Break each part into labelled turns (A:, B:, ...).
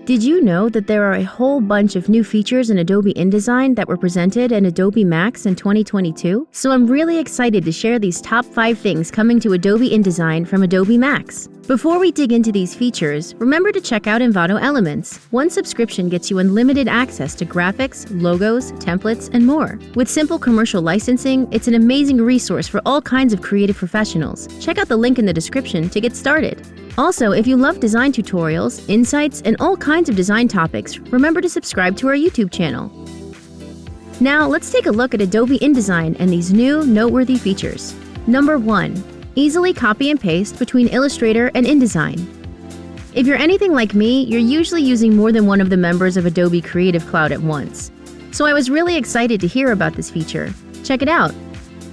A: Did you know that there are a whole bunch of new features in Adobe InDesign that were presented in Adobe Max in 2022? So I'm really excited to share these top 5 things coming to Adobe InDesign from Adobe Max. Before we dig into these features, remember to check out Envato Elements. One subscription gets you unlimited access to graphics, logos, templates, and more. With simple commercial licensing, it's an amazing resource for all kinds of creative professionals. Check out the link in the description to get started. Also, if you love design tutorials, insights, and all kinds of design topics, remember to subscribe to our YouTube channel. Now, let's take a look at Adobe InDesign and these new, noteworthy features. Number 1. Easily copy and paste between Illustrator and InDesign. If you're anything like me, you're usually using more than one of the members of Adobe Creative Cloud at once. So I was really excited to hear about this feature. Check it out.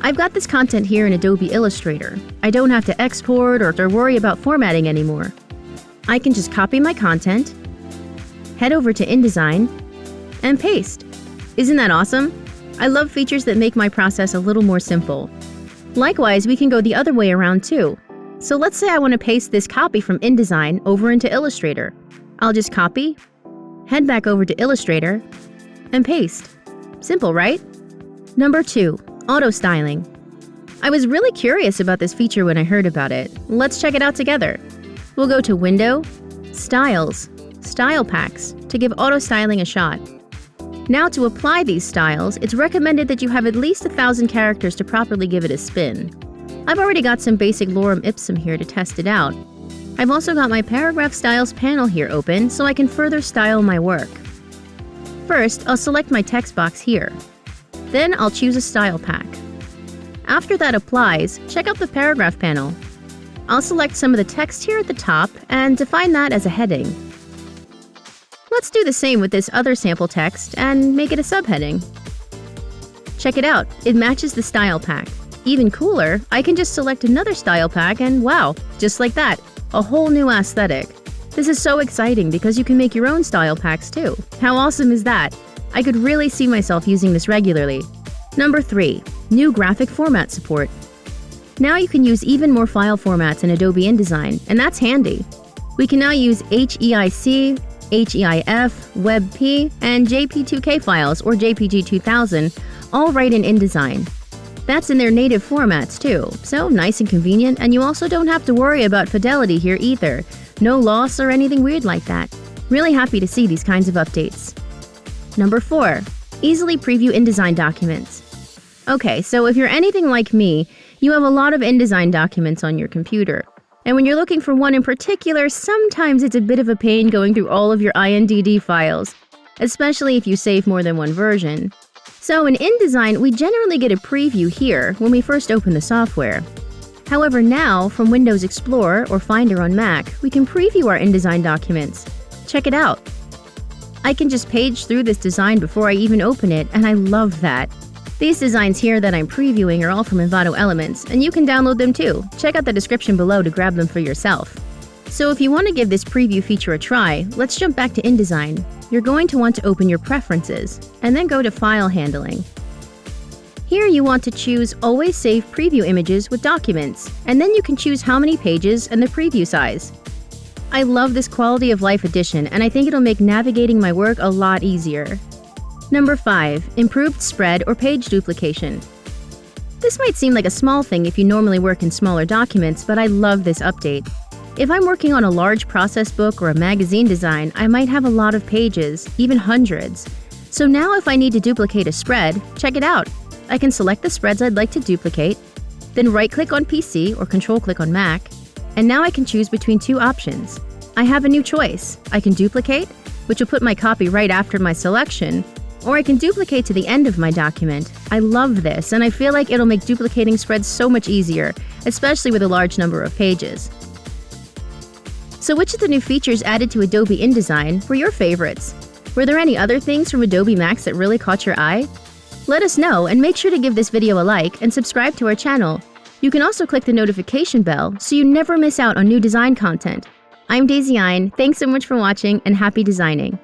A: I've got this content here in Adobe Illustrator. I don't have to export or worry about formatting anymore. I can just copy my content, head over to InDesign, and paste. Isn't that awesome? I love features that make my process a little more simple. Likewise, we can go the other way around too. So let's say I want to paste this copy from InDesign over into Illustrator. I'll just copy, head back over to Illustrator, and paste. Simple, right? Number 2. Auto styling. I was really curious about this feature when I heard about it. Let's check it out together. We'll go to Window, Styles, Style Packs to give auto styling a shot. Now to apply these styles, it's recommended that you have at least 1,000 characters to properly give it a spin. I've already got some basic lorem ipsum here to test it out. I've also got my Paragraph Styles panel here open so I can further style my work. First, I'll select my text box here. Then I'll choose a style pack. After that applies, check out the paragraph panel. I'll select some of the text here at the top and define that as a heading. Let's do the same with this other sample text and make it a subheading. Check it out, it matches the style pack. Even cooler, I can just select another style pack and wow, just like that, a whole new aesthetic. This is so exciting because you can make your own style packs too. How awesome is that? I could really see myself using this regularly. Number 3. New graphic format support. Now you can use even more file formats in Adobe InDesign, and that's handy. We can now use HEIC, HEIF, WebP, and JP2K files or JPG 2000, all right in InDesign. That's in their native formats too, so nice and convenient, and you also don't have to worry about fidelity here either. No loss or anything weird like that. Really happy to see these kinds of updates. Number 4. Easily preview InDesign documents. Okay, so if you're anything like me, you have a lot of InDesign documents on your computer. And when you're looking for one in particular, sometimes it's a bit of a pain going through all of your INDD files, especially if you save more than one version. So in InDesign, we generally get a preview here when we first open the software. However, now, from Windows Explorer or Finder on Mac, we can preview our InDesign documents. Check it out. I can just page through this design before I even open it, and I love that. These designs here that I'm previewing are all from Envato Elements, and you can download them too. Check out the description below to grab them for yourself. So if you want to give this preview feature a try, let's jump back to InDesign. You're going to want to open your Preferences, and then go to File Handling. Here you want to choose Always Save Preview Images with Documents, and then you can choose how many pages and the preview size. I love this quality of life addition, and I think it'll make navigating my work a lot easier. Number 5. Improved spread or page duplication. This might seem like a small thing if you normally work in smaller documents, but I love this update. If I'm working on a large process book or a magazine design, I might have a lot of pages, even hundreds. So now if I need to duplicate a spread, check it out. I can select the spreads I'd like to duplicate, then right-click on PC or Control-click on Mac, and now I can choose between 2 options. I have a new choice. I can duplicate, which will put my copy right after my selection, or I can duplicate to the end of my document. I love this, and I feel like it'll make duplicating spreads so much easier, especially with a large number of pages. So which of the new features added to Adobe InDesign were your favorites? Were there any other things from Adobe Max that really caught your eye? Let us know, and make sure to give this video a like and subscribe to our channel. You can also click the notification bell so you never miss out on new design content. I'm Daisy Ein, thanks so much for watching and happy designing!